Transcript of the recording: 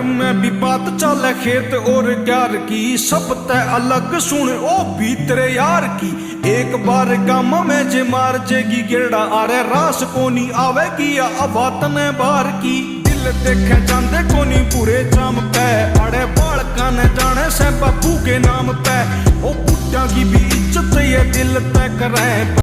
में भी बात चले खेत और प्यार की, सब तय अलग सुन ओ भी तेरे यार की। एक बार गाम में जे मार जेगी गेड़ा, आरे रास कोनी आवेगी या अवातने बार की। दिल देखे जांदे कोनी पूरे जाम पे, आड़े बालका ने जाने से बापू के नाम पे। ओ बुड्ढा की भी इज्जत ये दिल तय करे।